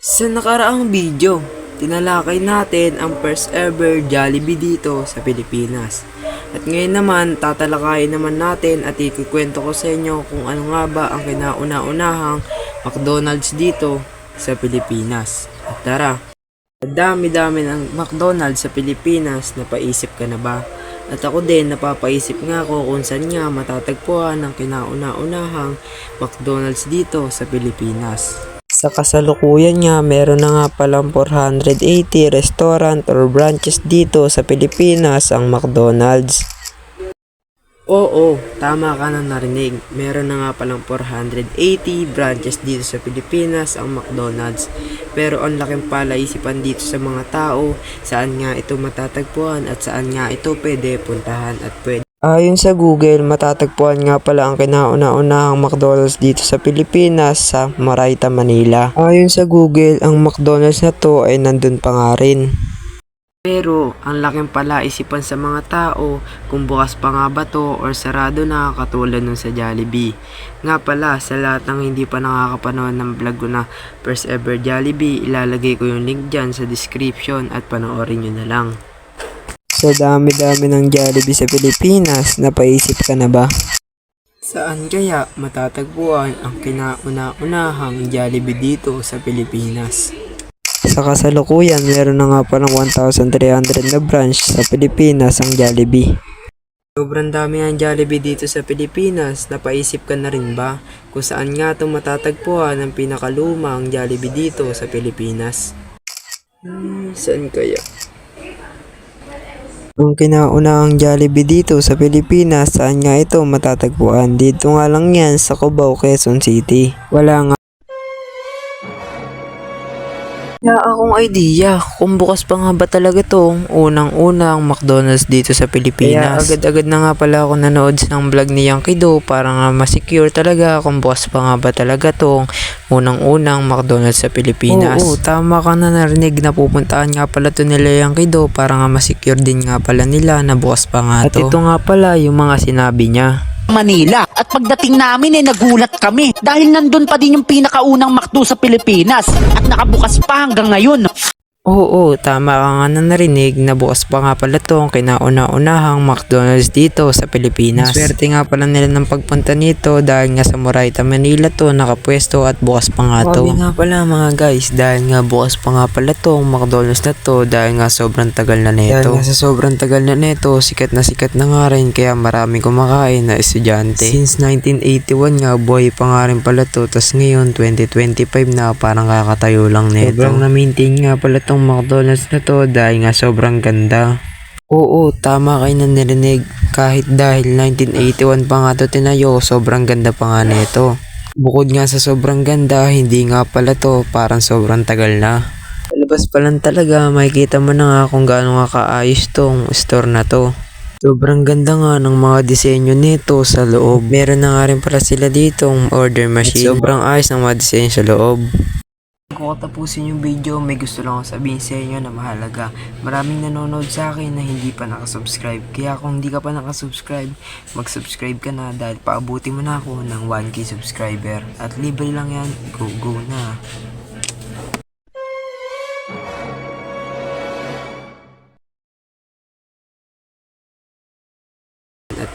Sa nakaraang video, tinalakay natin ang first ever Jollibee dito sa Pilipinas. At ngayon naman, tatalakayin naman natin at ikukwento ko sa inyo kung ano nga ba ang kinauna-unahang McDonald's dito sa Pilipinas. At tara, dami-dami ng McDonald's sa Pilipinas, napaisip ka na ba? At ako din, napapaisip nga ako kung saan nga matatagpuan ang kinauna-unahang McDonald's dito sa Pilipinas. Sa kasalukuyan nga, meron na nga palang 480 restaurant or branches dito sa Pilipinas ang McDonald's. Oo, tama ka na narinig. Meron na nga palang 480 branches dito sa Pilipinas ang McDonald's. Pero ang laking palaisipan dito sa mga tao, saan nga ito matatagpuan at saan nga ito pwede puntahan at pwede. Ayon sa Google, matatagpuan nga pala ang kinauna-unahang McDonald's dito sa Pilipinas sa Marayta, Manila. Ayon sa Google, ang McDonald's na to ay nandun pa nga rin. Pero, ang laking palaisipan sa mga tao kung bukas pa nga ba to or sarado na katulad nun sa Jollibee. Nga pala, sa lahat ng hindi pa nakakapanood ng vlog ko na first ever Jollibee, ilalagay ko yung link dyan sa description at panoorin nyo na lang. Sa dami-dami ng Jollibee sa Pilipinas, napaisip ka na ba? Saan kaya matatagpuan ang kinauna-unahang Jollibee dito sa Pilipinas? Sa kasalukuyan, meron na nga palang 1,300 na branch sa Pilipinas ang Jollibee. Sobrang dami ang Jollibee dito sa Pilipinas, napaisip ka na rin ba kung saan nga ito matatagpuan ang pinakalumang Jollibee dito sa Pilipinas? Saan kaya? Ang kinaunahang Jollibee dito sa Pilipinas, saan nga ito matatagpuan? Dito nga lang yan sa Cubao, Quezon City. Wala nga akong idea kung bukas pa nga ba talaga tong unang-unang McDonald's dito sa Pilipinas. Kaya agad-agad na nga pala ako nanood ng vlog ni Yankee Do para nga ma-secure talaga kung bukas pa nga ba talaga tong unang-unang McDonald's sa Pilipinas. Oo, tama ka na narinig na pupuntaan nga pala to nila Yankee Do para nga ma-secure din nga pala nila na bukas pa nga to. At ito nga pala yung mga sinabi niya. Manila. At pagdating namin nagulat kami dahil nandun pa din yung pinakaunang McDo sa Pilipinas at nakabukas pa hanggang ngayon. Oo, tama ka nga na narinig na bukas pa nga pala itong kinauna-unahang McDonald's dito sa Pilipinas. Swerte nga pala nila ng pagpunta nito dahil nga sa Morayta, Manila to nakapwesto at bukas pa nga to. Sabi nga pala mga guys, dahil nga bukas pa nga pala itong McDonald's na to dahil nga sobrang tagal na neto. Dahil nga sa sobrang tagal na neto, sikat na nga rin kaya maraming kumakain na estudyante. Since 1981 nga, buhay pa nga rin pala to, tas ngayon 2025 na parang kakatayo lang neto. Sobrang na-maintain nga pala to McDonald's na to dahil nga sobrang ganda. Oo, tama kayo na narinig. Kahit dahil 1981 pa nga to tinayo, sobrang ganda pa nga nito. Bukod nga sa sobrang ganda, hindi nga pala to parang sobrang tagal na. Palabas pa lang talaga, makikita mo na nga kung gaano nga kaayos tong store na to. Sobrang ganda nga ng mga disenyo nito sa loob. Meron na nga rin pala sila ditong order machine. At sobrang ayos ng mga disenyo sa loob. Kung tapusin yung video, may gusto lang akong sabihin sa inyo na mahalaga. Maraming nanonood sa akin na hindi pa nakasubscribe. Kaya kung hindi ka pa nakasubscribe, mag-subscribe ka na dahil paabuti mo na ako ng 1k subscriber. At libre lang yan, go na. At